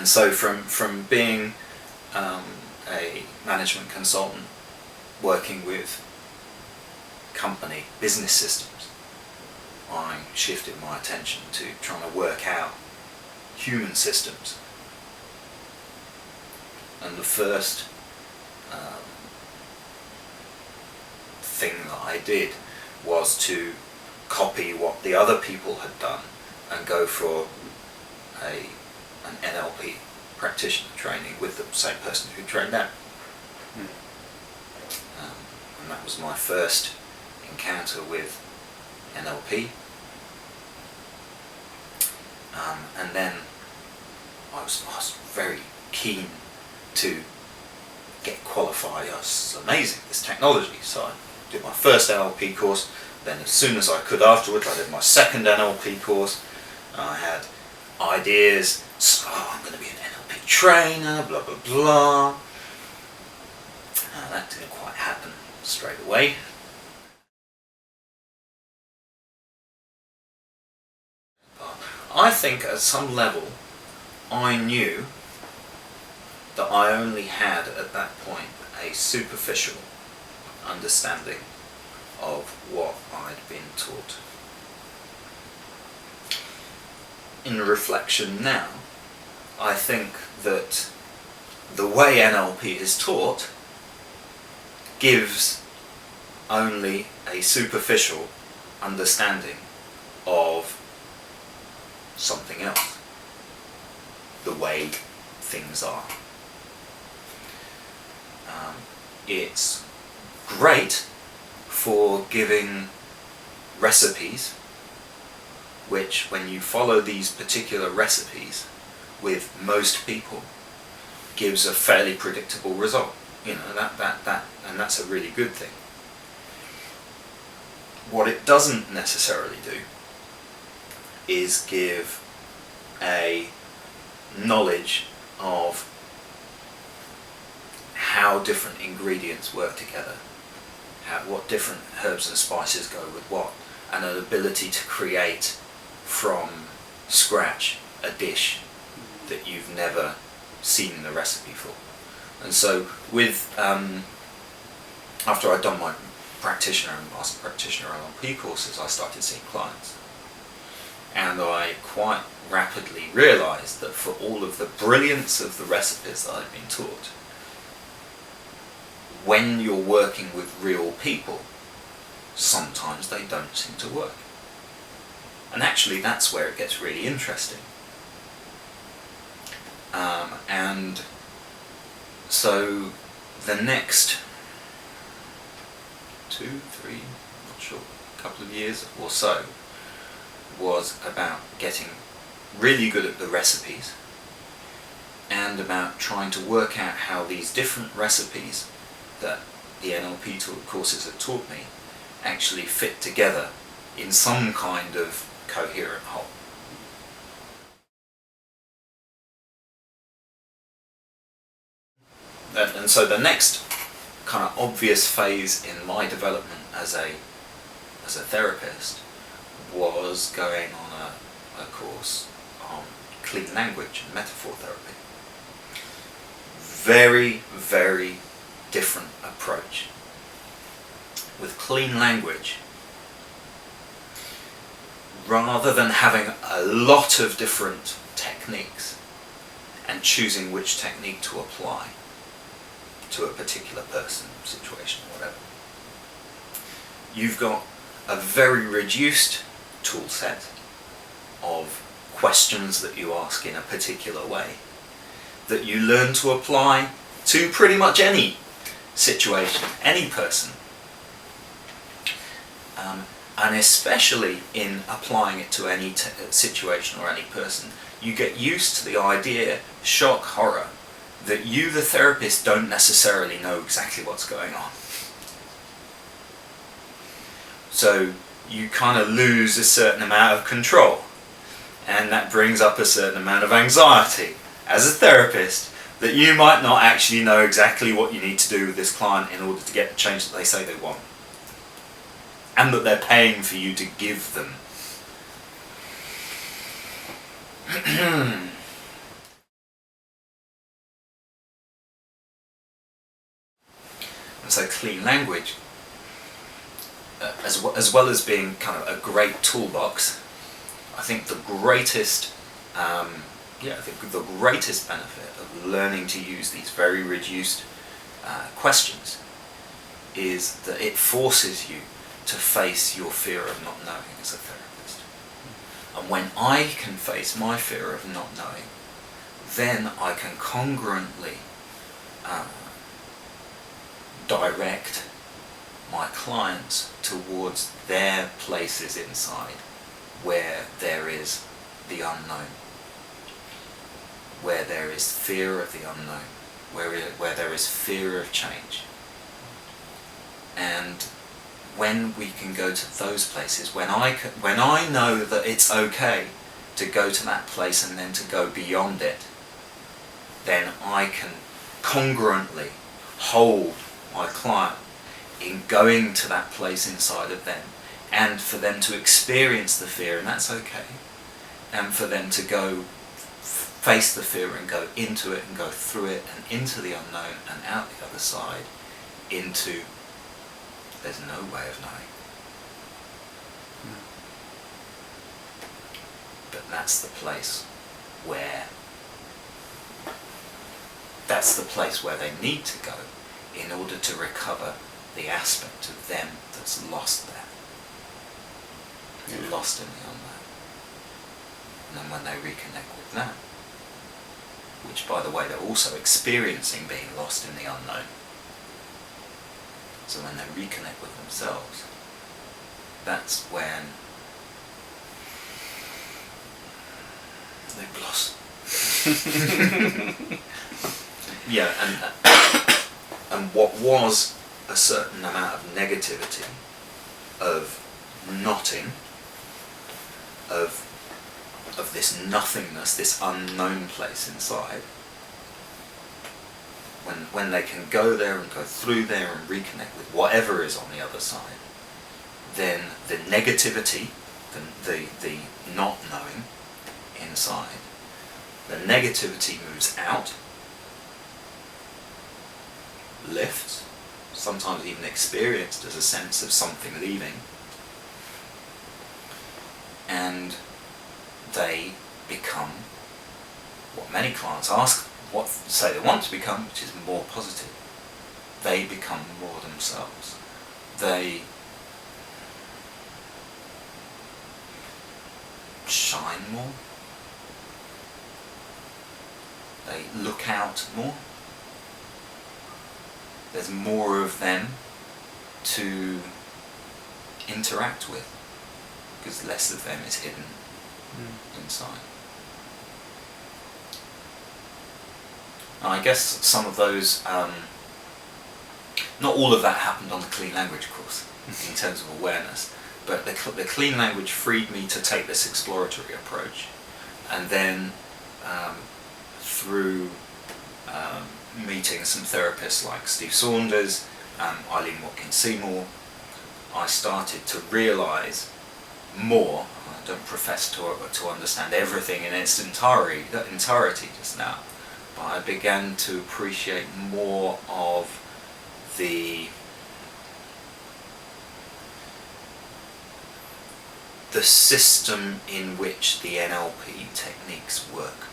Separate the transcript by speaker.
Speaker 1: And so from being a management consultant working with company business systems, I shifted my attention to trying to work out human systems. And the first thing that I did was to copy what the other people had done and go for an NLP practitioner training with the same person who trained them. And that was my first encounter with NLP. And then I was very keen to get qualified. It was amazing, this technology. So I did my first NLP course, then as soon as I could afterwards I did my second NLP course. I had ideas, so I'm going to be an NLP trainer, blah blah blah. That didn't quite happen straight away. I think at some level I knew that I only had at that point a superficial understanding of what I'd been taught. In reflection now, I think that the way NLP is taught gives only a superficial understanding of something else, the way things are. It's great for giving recipes, which when you follow these particular recipes with most people gives a fairly predictable result. You know, that and that's a really good thing. What it doesn't necessarily do is give a knowledge of how different ingredients work together, what different herbs and spices go with what, and an ability to create from scratch a dish that you've never seen the recipe for. And so with after I'd done my practitioner and master practitioner NLP courses, I started seeing clients. And I quite rapidly realised that for all of the brilliance of the recipes that I'd been taught, when you're working with real people, sometimes they don't seem to work. And actually that's where it gets really interesting. And so the next 2, 3, not sure, couple of years or so was about getting really good at the recipes and about trying to work out how these different recipes that the NLP courses had taught me actually fit together in some kind of coherent whole. And so the next kind of obvious phase in my development as a therapist was going on a course on clean language and metaphor therapy. Very, very different approach. With clean language, rather than having a lot of different techniques and choosing which technique to apply to a particular person, situation, whatever, you've got a very reduced tool set of questions that you ask in a particular way that you learn to apply to pretty much any situation, any person. And especially in applying it to any situation or any person, you get used to the idea, shock, horror, that you, the therapist, don't necessarily know exactly what's going on. So you kind of lose a certain amount of control, and that brings up a certain amount of anxiety as a therapist, that you might not actually know exactly what you need to do with this client in order to get the change that they say they want, and that they're paying for you to give them. So clean language, as well as being kind of a great toolbox, I think the greatest the greatest benefit of learning to use these very reduced questions is that it forces you to face your fear of not knowing as a therapist. And when I can face my fear of not knowing, then I can congruently direct my clients towards their places inside where there is the unknown, where there is fear of the unknown, where there is fear of change. And when we can go to those places, when I know that it's okay to go to that place and then to go beyond it, then I can congruently hold my client in going to that place inside of them, and for them to experience the fear, and that's okay, and for them to go face the fear and go into it and go through it and into the unknown and out the other side into there's no way of knowing. But that's the place where they need to go in order to recover the aspect of them that's lost there. They're lost in the unknown. And then when they reconnect with that, which by the way they're also experiencing being lost in the unknown, so when they reconnect with themselves, that's when they blossom. Yeah, and what was a certain amount of negativity, of knotting, of this nothingness, this unknown place inside, when they can go there and go through there and reconnect with whatever is on the other side, then the negativity, the not knowing inside, the negativity moves out, lifts, sometimes even experienced as a sense of something leaving, and they become what many clients say they want to become, which is more positive. They become more themselves. They shine more. They look out more. There's more of them to interact with, because less of them is hidden inside. And I guess some of those, not all of that happened on the clean language course in terms of awareness, but the clean language freed me to take this exploratory approach, and then through meeting some therapists like Steve Saunders, Eileen Watkins-Seymour, I started to realise more. I don't profess to understand everything in its entirety just now, but I began to appreciate more of the system in which the NLP techniques work.